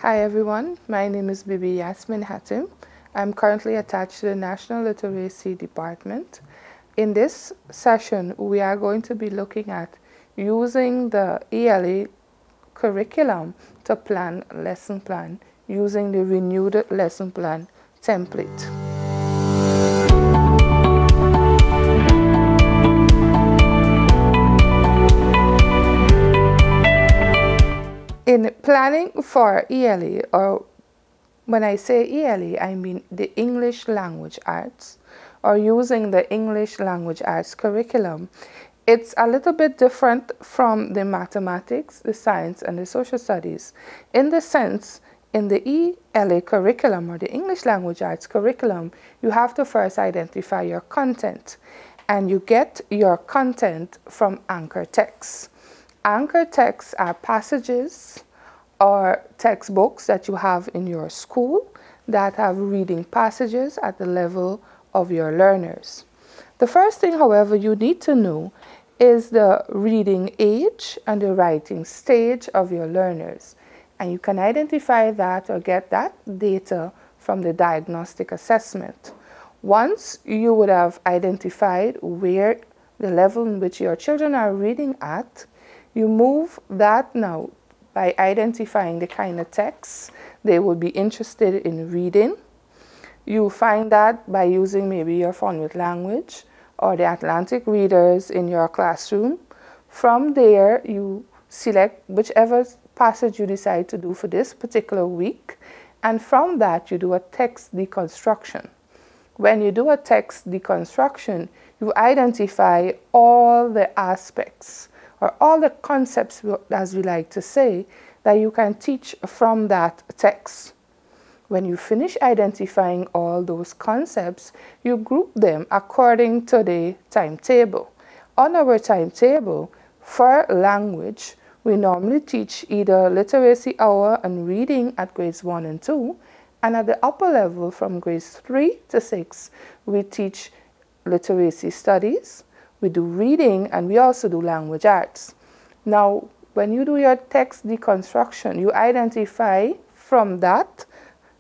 Hi everyone, my name is Bibi Yasmin Hatim. I'm currently attached to the National Literacy Department. In this session, we are going to be looking at using the ELA curriculum to plan a lesson plan using the renewed lesson plan template. In planning for ELA, or when I say ELA, I mean the English Language Arts, or using the English Language Arts curriculum, it's a little bit different from the mathematics, the science, and the social studies. In the sense, in the ELA curriculum, or the English Language Arts curriculum, you have to first identify your content, and you get your content from anchor texts. Anchor texts are passages or textbooks that you have in your school that have reading passages at the level of your learners. The first thing, however, you need to know is the reading age and the writing stage of your learners. And you can identify that or get that data from the diagnostic assessment. Once you would have identified where the level in which your children are reading at, you move that now by identifying the kind of texts they would be interested in reading. You find that by using maybe your Fun with Language or the Atlantic Readers in your classroom. From there, you select whichever passage you decide to do for this particular week, and from that you do a text deconstruction. When you do a text deconstruction, you identify all the aspects or all the concepts, as we like to say, that you can teach from that text. When you finish identifying all those concepts, you group them according to the timetable. On our timetable, for language, we normally teach either literacy hour and reading at grades 1 and 2, and at the upper level from grades 3 to 6, we teach literacy studies, we do reading, and we also do language arts. Now, when you do your text deconstruction, you identify from that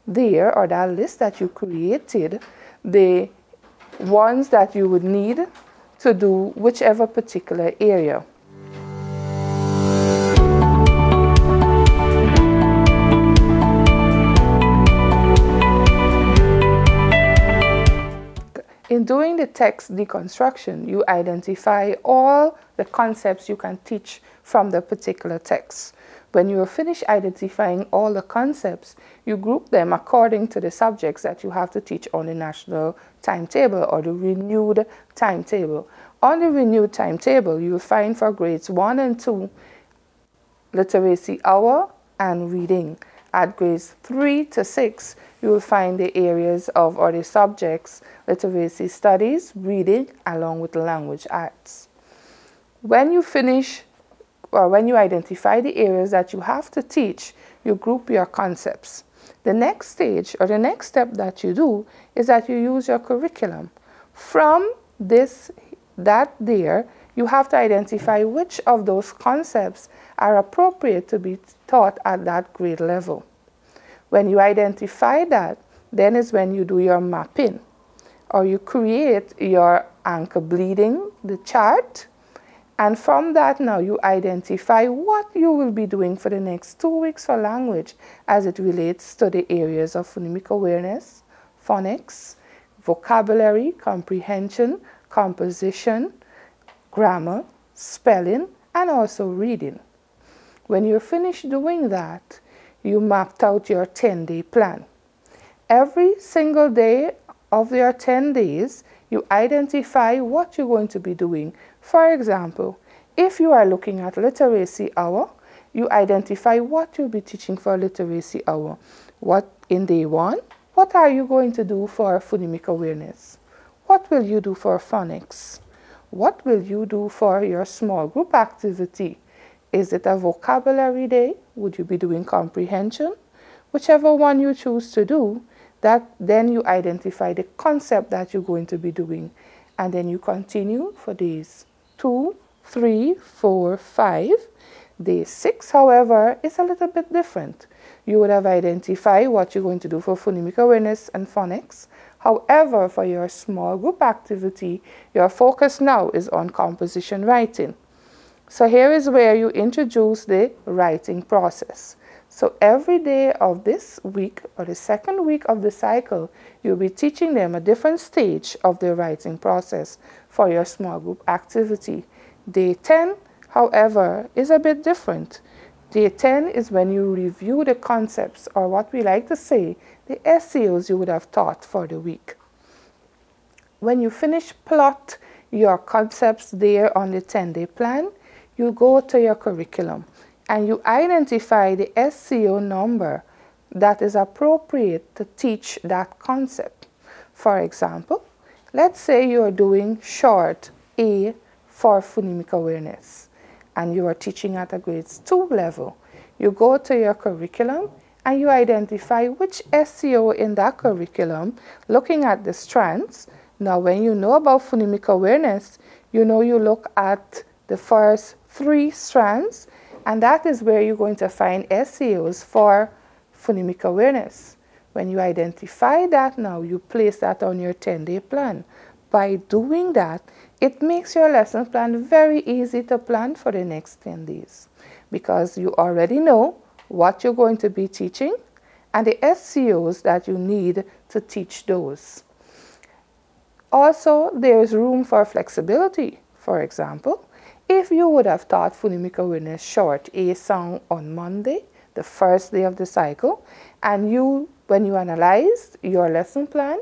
there, or that list that you created, the ones that you would need to do whichever particular area. In doing the text deconstruction, you identify all the concepts you can teach from the particular text. When you are finished identifying all the concepts, you group them according to the subjects that you have to teach on the national timetable or the renewed timetable. On the renewed timetable, you will find for grades 1 and 2, literacy hour and reading. At grades 3 to 6, you will find the areas of, or the subjects, literacy studies, reading, along with language arts. When you finish, or when you identify the areas that you have to teach, you group your concepts. The next stage, or the next step that you do, is that you use your curriculum. From there, you have to identify which of those concepts are appropriate to be taught at that grade level. When you identify that, then is when you do your mapping, or you create your anchor bleeding, the chart, and from that now you identify what you will be doing for the next 2 weeks for language as it relates to the areas of phonemic awareness, phonics, vocabulary, comprehension, composition, grammar, spelling, and also reading. When you're finished doing that, you mapped out your 10-day plan. Every single day of your 10 days, you identify what you're going to be doing. For example, if you are looking at literacy hour, you identify what you'll be teaching for literacy hour. What in day 1, what are you going to do for phonemic awareness? What will you do for phonics? What will you do for your small group activity? Is it a vocabulary day? Would you be doing comprehension? Whichever one you choose to do, that then you identify the concept that you're going to be doing, and then you continue for days 2, 3, 4, 5. Day 6, however, is a little bit different. You would have identified what you're going to do for phonemic awareness and phonics. However, for your small group activity, your focus now is on composition writing. So here is where you introduce the writing process. So every day of this week, or the second week of the cycle, you'll be teaching them a different stage of the writing process for your small group activity. Day 10, however, is a bit different. Day 10 is when you review the concepts, or what we like to say, the SEOs you would have taught for the week. When you finish plot your concepts there on the 10-day plan, you go to your curriculum and you identify the SEO number that is appropriate to teach that concept. For example, let's say you're doing short A for phonemic awareness and you are teaching at a grades 2 level. You go to your curriculum and you identify which SEO in that curriculum, looking at the strands. Now when you know about phonemic awareness, you know you look at the first 3 strands, and that is where you're going to find SEOs for phonemic awareness. When you identify that now, you place that on your 10-day plan. By doing that, it makes your lesson plan very easy to plan for the next 10 days because you already know what you're going to be teaching and the SEOs that you need to teach those. Also, there is room for flexibility. For example, if you would have taught phonemic awareness short A song on Monday, the first day of the cycle, and when you analyzed your lesson plan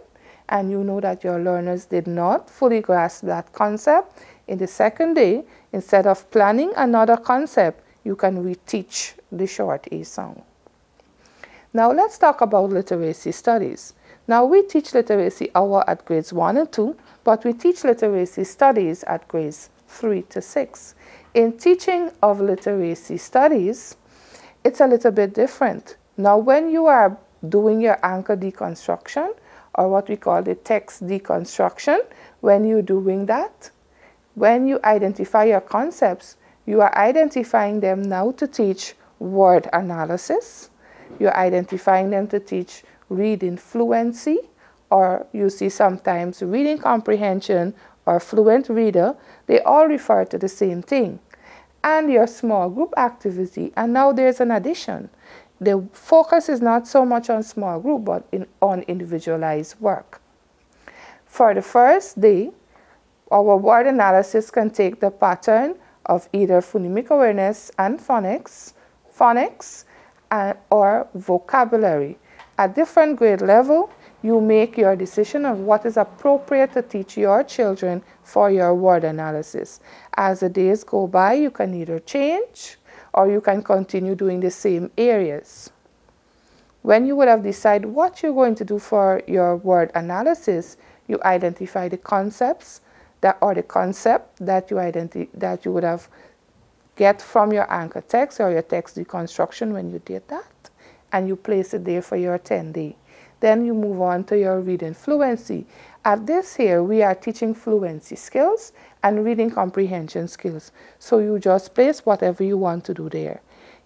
and you know that your learners did not fully grasp that concept, in the second day, instead of planning another concept, you can reteach the short A song. Now let's talk about literacy studies. Now we teach literacy hour at grades 1 and 2, but we teach literacy studies at grades 3 to 6. In teaching of literacy studies, it's a little bit different. Now when you are doing your anchor deconstruction, or what we call the text deconstruction, when you're doing that, when you identify your concepts, you are identifying them now to teach word analysis. You're identifying them to teach reading fluency, or you see sometimes reading comprehension or fluent reader. They all refer to the same thing. And your small group activity, and now there's an addition. The focus is not so much on small group, but on individualized work. For the first day, our word analysis can take the pattern of either phonemic awareness and phonics, or vocabulary. At different grade level, you make your decision of what is appropriate to teach your children for your word analysis. As the days go by, you can either change or you can continue doing the same areas. When you would have decided what you're going to do for your word analysis, you identify the concepts the concept that you would have get from your anchor text or your text deconstruction when you did that, and you place it there for your 10-day. Then you move on to your reading fluency. At this here, we are teaching fluency skills and reading comprehension skills. So you just place whatever you want to do there.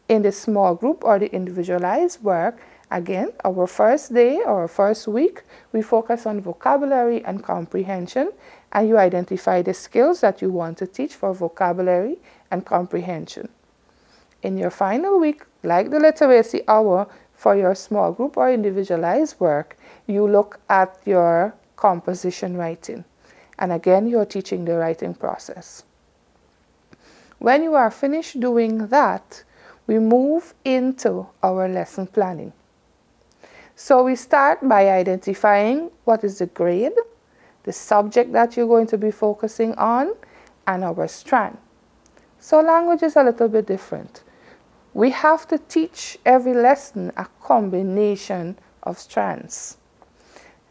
In the small group or the individualized work, again, our first day or first week, we focus on vocabulary and comprehension, and you identify the skills that you want to teach for vocabulary and comprehension. In your final week, like the literacy hour, for your small group or individualized work, you look at your composition writing. And again, you're teaching the writing process. When you are finished doing that, we move into our lesson planning. So we start by identifying what is the grade, the subject that you're going to be focusing on, and our strand. So language is a little bit different. We have to teach every lesson a combination of strands.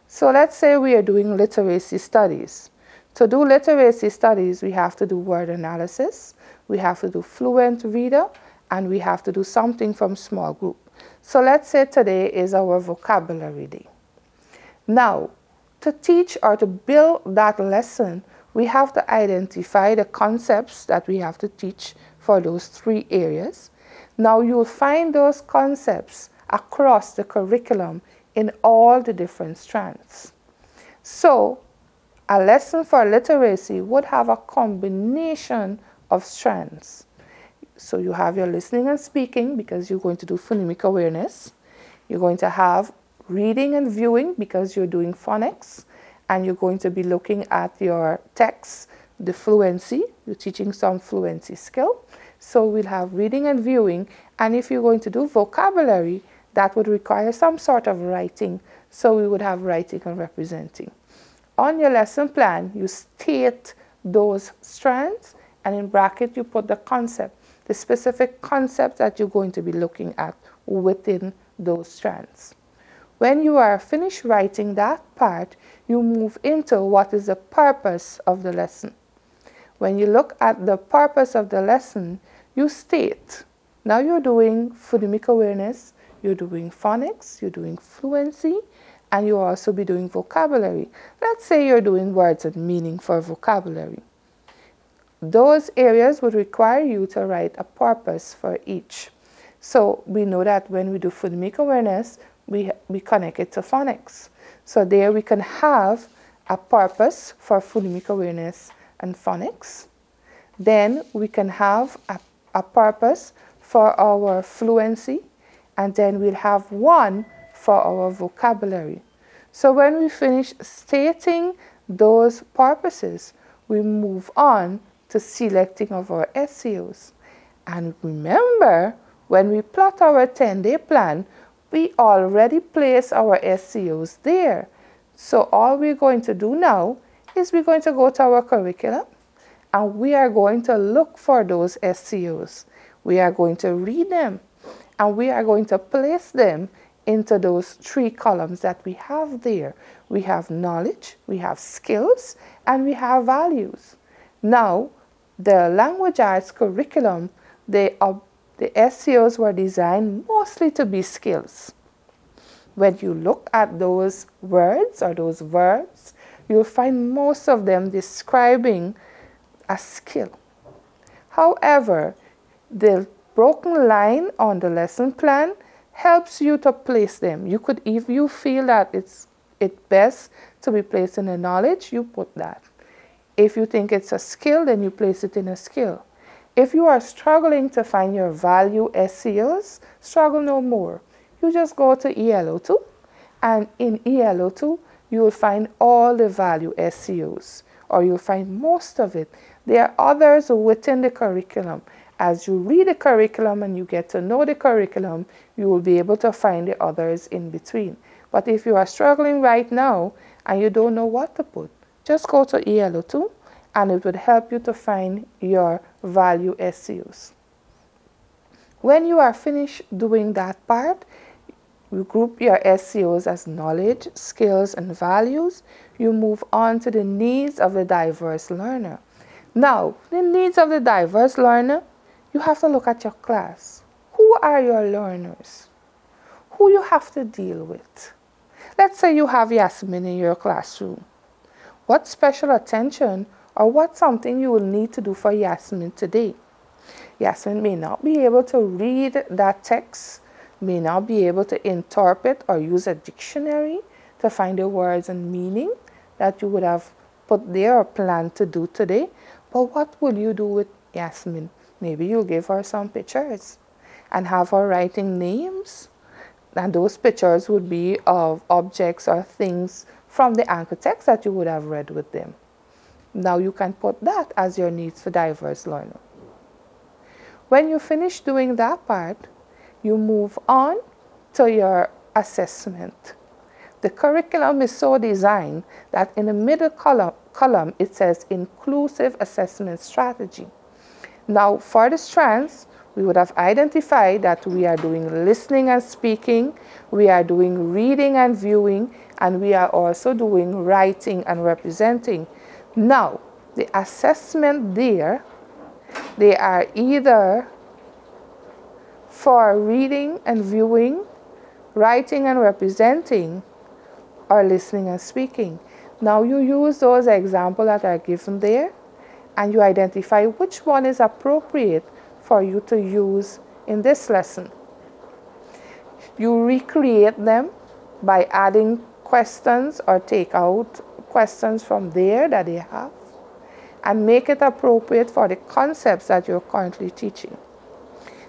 So let's say we are doing literacy studies. To do literacy studies, we have to do word analysis, we have to do fluent reader, and we have to do something from small group. So let's say today is our vocabulary day. Now, to teach or to build that lesson, we have to identify the concepts that we have to teach for those 3 areas. Now you'll find those concepts across the curriculum in all the different strands. So a lesson for literacy would have a combination of strands. So you have your listening and speaking because you're going to do phonemic awareness. You're going to have reading and viewing because you're doing phonics, and you're going to be looking at your text, the fluency. You're teaching some fluency skill. So we'll have reading and viewing, and if you're going to do vocabulary, that would require some sort of writing. So we would have writing and representing. On your lesson plan, you state those strands, and in bracket you put the concept, the specific concept that you're going to be looking at within those strands. When you are finished writing that part, you move into what is the purpose of the lesson. When you look at the purpose of the lesson, you state, now you're doing phonemic awareness, you're doing phonics, you're doing fluency, and you'll also be doing vocabulary. Let's say you're doing words and meaning for vocabulary. Those areas would require you to write a purpose for each. So we know that when we do phonemic awareness, we connect it to phonics. So there we can have a purpose for phonemic awareness and phonics. Then we can have a purpose for our fluency, and then we'll have one for our vocabulary. So when we finish stating those purposes, we move on to selecting of our SEOs. And remember, when we plot our 10-day plan, we already place our SEOs there. So all we're going to do now is we're going to go to our curriculum, and we are going to look for those SEOs. We are going to read them, and we are going to place them into those 3 columns that we have there. We have knowledge, we have skills, and we have values. Now, the language arts curriculum, the SEOs were designed mostly to be skills. When you look at those words or those verbs, you'll find most of them describing a skill. However, the broken line on the lesson plan helps you to place them. You could, if you feel that it's best to be placed in a knowledge, you put that. If you think it's a skill, then you place it in a skill. If you are struggling to find your value SEOs, struggle no more. You just go to ELO2, and in ELO2, you will find all the value SEOs, or you'll find most of it. There are others within the curriculum. As you read the curriculum and you get to know the curriculum, you will be able to find the others in between. But if you are struggling right now and you don't know what to put, just go to ELO2, and it would help you to find your value SEOs. When you are finished doing that part, you group your SEOs as knowledge, skills, and values. You move on to the needs of the diverse learner. Now, the needs of the diverse learner, you have to look at your class. Who are your learners? Who you have to deal with? Let's say you have Yasmin in your classroom. What special attention or what's something you will need to do for Yasmin today? Yasmin may not be able to read that text, may not be able to interpret or use a dictionary to find the words and meaning that you would have put there or planned to do today. But what will you do with Yasmin? Maybe you'll give her some pictures and have her writing names. And those pictures would be of objects or things from the anchor text that you would have read with them. Now you can put that as your needs for diverse learner. When you finish doing that part, you move on to your assessment. The curriculum is so designed that in the middle column it says inclusive assessment strategy. Now for the strands, we would have identified that we are doing listening and speaking, we are doing reading and viewing, and we are also doing writing and representing. Now, the assessment there, they are either for reading and viewing, writing and representing, or listening and speaking. Now you use those examples that are given there, and you identify which one is appropriate for you to use in this lesson. You recreate them by adding questions or take out questions from there that they have and make it appropriate for the concepts that you're currently teaching.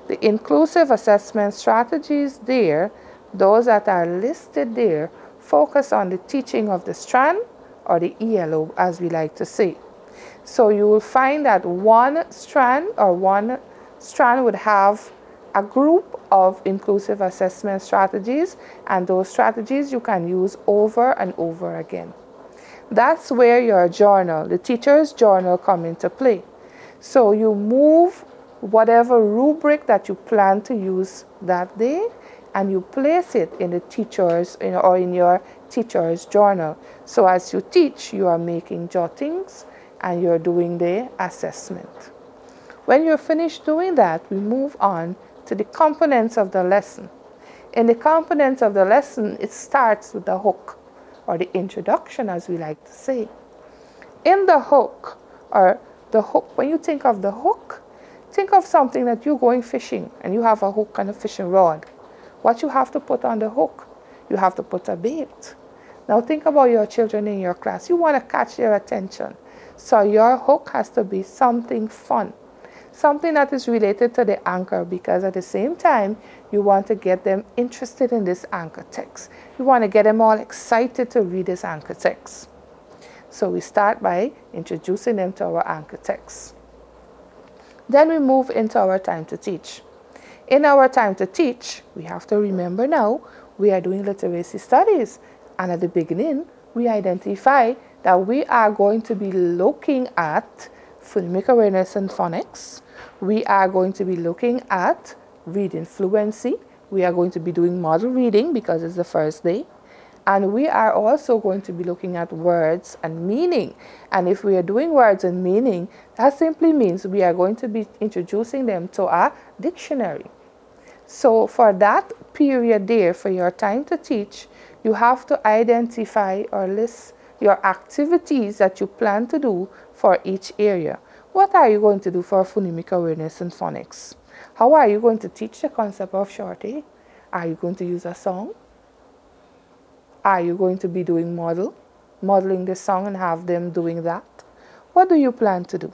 The inclusive assessment strategies there, those that are listed there, focus on the teaching of the strand or the ELO, as we like to say. So you will find that one strand would have a group of inclusive assessment strategies, and those strategies you can use over and over again. That's where your journal, the teacher's journal, come into play. So you move whatever rubric that you plan to use that day and you place it in the teacher's or in your teacher's journal. So as you teach, you are making jottings and you're doing the assessment. When you're finished doing that, we move on to the components of the lesson. In the components of the lesson, it starts with the hook, or the introduction, as we like to say. In the hook, when you think of the hook, think of something that you're going fishing and you have a hook and a fishing rod. What you have to put on the hook? You have to put a bait. Now think about your children in your class. You want to catch their attention. So your hook has to be something fun, something that is related to the anchor, because at the same time, you want to get them interested in this anchor text. You want to get them all excited to read this anchor text. So we start by introducing them to our anchor text. Then we move into our time to teach. In our time to teach, we have to remember now, we are doing literacy studies. And at the beginning, we identify that we are going to be looking at phonemic awareness and phonics. We are going to be looking at reading fluency. We are going to be doing model reading because it's the first day. And we are also going to be looking at words and meaning. And if we are doing words and meaning, that simply means we are going to be introducing them to a dictionary. So for that period there, for your time to teach, you have to identify or list your activities that you plan to do for each area. What are you going to do for phonemic awareness and phonics? How are you going to teach the concept of short A? Are you going to use a song? Are you going to be doing modeling the song and have them doing that? What do you plan to do?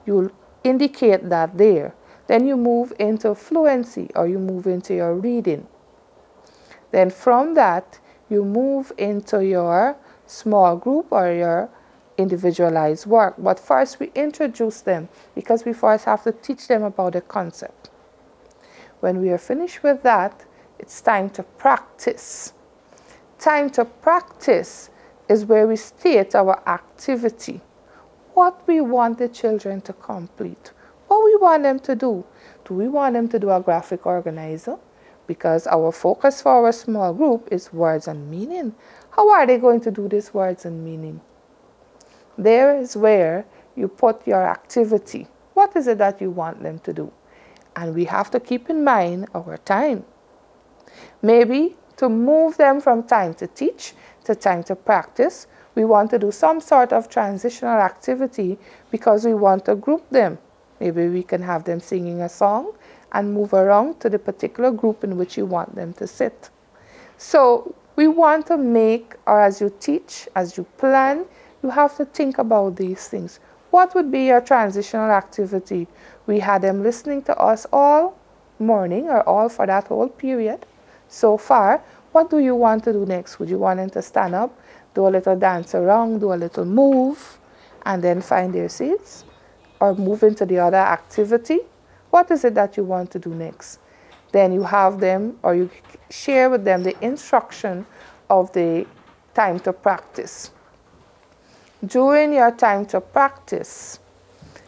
You'll indicate that there. Then you move into fluency, or you move into your reading. Then from that, you move into your small group or your individualized work. But first we introduce them, because we first have to teach them about the concept. When we are finished with that, it's time to practice. Time to practice is where we state our activity, what we want the children to complete, what we want them to do. Do we want them to do a graphic organizer? Because our focus for our small group is words and meaning. How are they going to do this words and meaning? There is where you put your activity. What is it that you want them to do? And we have to keep in mind our time. Maybe to move them from time to teach to time to practice, we want to do some sort of transitional activity because we want to group them. Maybe we can have them singing a song and move around to the particular group in which you want them to sit. So we want to make, or as you teach, as you plan, you have to think about these things. What would be your transitional activity? We had them listening to us all morning or all for that whole period. So far, what do you want to do next? Would you want them to stand up, do a little dance around, do a little move, and then find their seats? Or move into the other activity? What is it that you want to do next? Then you have them, or you share with them the instruction of the time to practice. During your time to practice,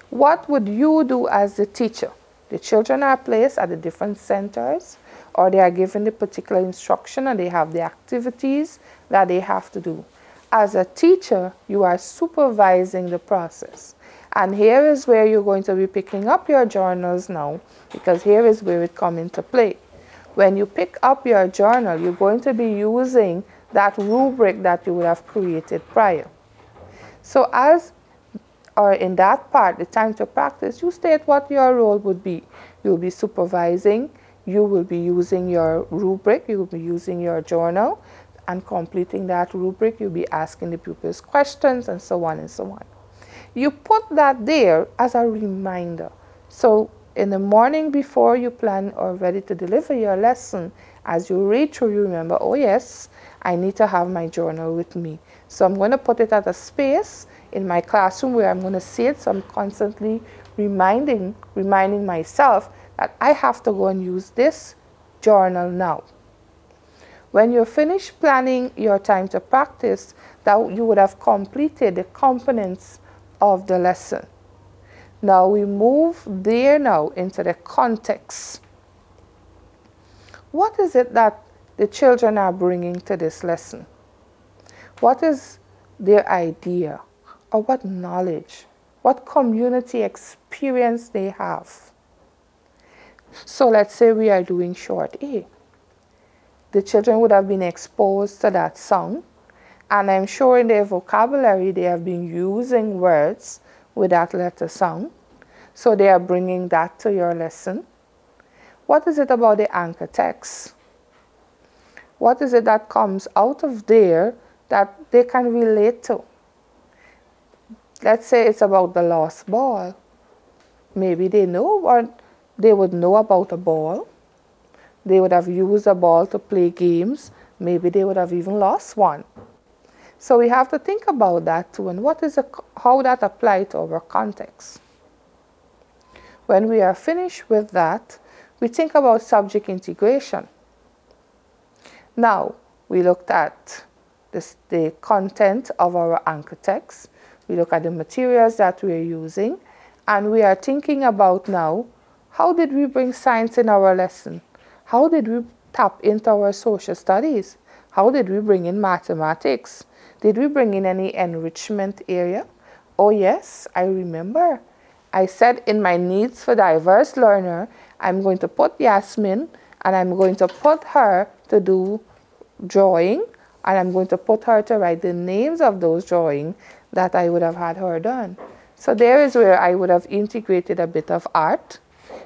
what would you do as the teacher? The children are placed at the different centers, or they are given the particular instruction and they have the activities that they have to do. As a teacher, you are supervising the process. And here is where you're going to be picking up your journals now, because here is where it comes into play. When you pick up your journal, you're going to be using that rubric that you would have created prior. So as or in that part, the time to practice, you state what your role would be. You'll be supervising, you will be using your rubric, you will be using your journal, and completing that rubric, you'll be asking the pupils questions, and so on and so on. You put that there as a reminder. So in the morning before you plan or ready to deliver your lesson, as you read through, you remember, oh yes, I need to have my journal with me. So I'm going to put it at a space in my classroom where I'm going to see it. So I'm constantly reminding myself that I have to go and use this journal now. When you're finished planning your time to practice, that you would have completed the components of the lesson. Now we move there now into the context. What is it that the children are bringing to this lesson? What is their idea, or what knowledge, what community experience they have? So let's say we are doing short A. The children would have been exposed to that song, and I'm sure in their vocabulary they have been using words with that letter sound. So they are bringing that to your lesson. What is it about the anchor text? What is it that comes out of there that they can relate to? Let's say it's about the lost ball. Maybe they know, or they would know about a ball. They would have used a ball to play games. Maybe they would have even lost one. So we have to think about that too, and how that applies to our context. When we are finished with that, we think about subject integration. Now, we looked at the content of our anchor text. We look at the materials that we are using, and we are thinking about now, how did we bring science in our lesson? How did we tap into our social studies? How did we bring in mathematics? Did we bring in any enrichment area? Oh yes, I remember. I said in my needs for diverse learner, I'm going to put Yasmin, and I'm going to put her to do drawing, and I'm going to put her to write the names of those drawings that I would have had her done. So there is where I would have integrated a bit of art.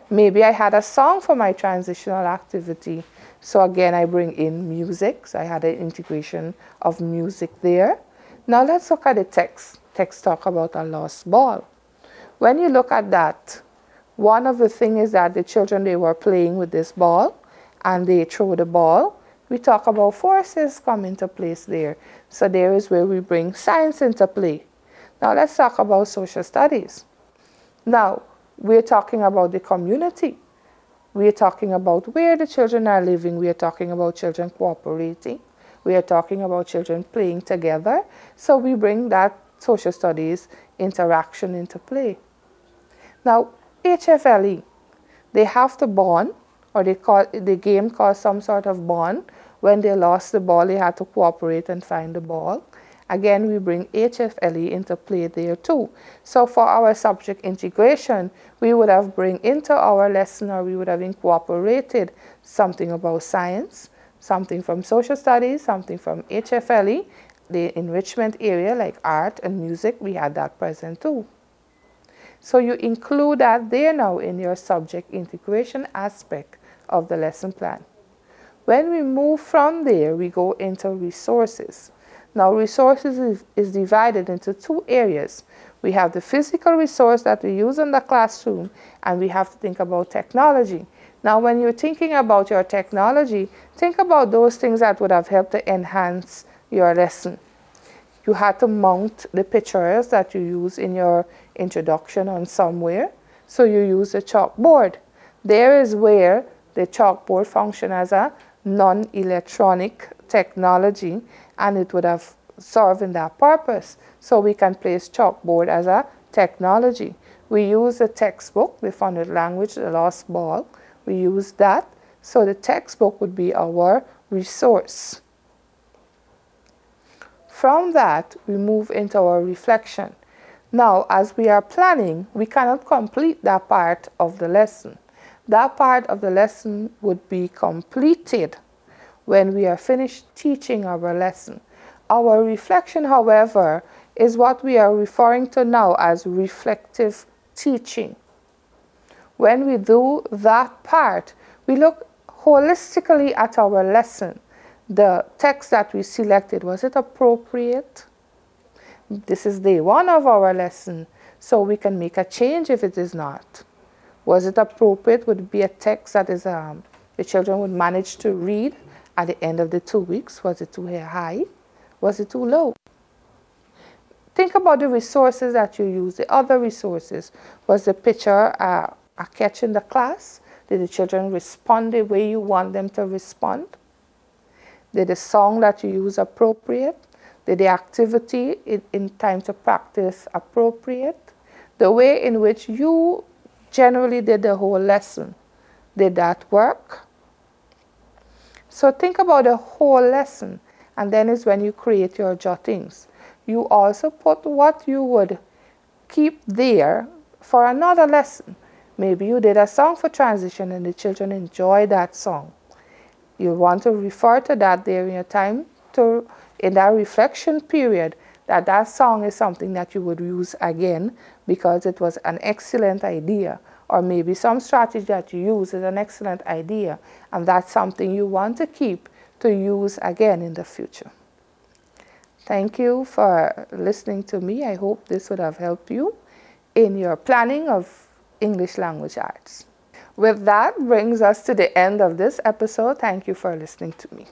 Maybe I had a song for my transitional activity. So again, I bring in music. So I had an integration of music there. Now let's look at the text. Text talk about a lost ball. When you look at that, one of the things is that the children, they were playing with this ball and they throw the ball. We talk about forces come into place there. So there is where we bring science into play. Now let's talk about social studies. Now, we're talking about the community. We're talking about where the children are living. We are talking about children cooperating. We are talking about children playing together. So we bring that social studies interaction into play. Now, HFLE, they have to bond, or the game caused some sort of bond. When they lost the ball, they had to cooperate and find the ball. Again, we bring HFLE into play there too. So for our subject integration, we would have bring into our lesson, or we would have incorporated something about science, something from social studies, something from HFLE, the enrichment area like art and music, we had that present too. So you include that there now in your subject integration aspect of the lesson plan. When we move from there, we go into resources. Now, resources is divided into two areas. We have the physical resource that we use in the classroom, and we have to think about technology. Now, when you're thinking about your technology, think about those things that would have helped to enhance your lesson. You had to mount the pictures that you use in your introduction on somewhere, so you use a chalkboard. There is where the chalkboard functions as a non-electronic technology, and it would have served in that purpose. So we can place chalkboard as a technology. We use the textbook, the Funded Language, the Lost Ball. We use that. So the textbook would be our resource. From that, we move into our reflection. Now, as we are planning, we cannot complete that part of the lesson. That part of the lesson would be completed when we are finished teaching our lesson. Our reflection, however, is what we are referring to now as reflective teaching. When we do that part, we look holistically at our lesson. The text that we selected, was it appropriate? This is day one of our lesson, so we can make a change if it is not. Was it appropriate? Would it be a text that is the children would manage to read at the end of the 2 weeks? Was it too high? Was it too low? Think about the resources that you use, the other resources. Was the picture a catch in the class? Did the children respond the way you want them to respond? Did the song that you use appropriate? Did the activity in time to practice appropriate? The way in which you generally did the whole lesson, did that work? So think about the whole lesson, and then is when you create your jottings. You also put what you would keep there for another lesson. Maybe you did a song for transition and the children enjoy that song. You want to refer to that there in your time in that reflection period, that song is something that you would use again because it was an excellent idea, or maybe some strategy that you use is an excellent idea and that's something you want to keep to use again in the future. Thank you for listening to me. I hope this would have helped you in your planning of English language arts. With that brings us to the end of this episode. Thank you for listening to me.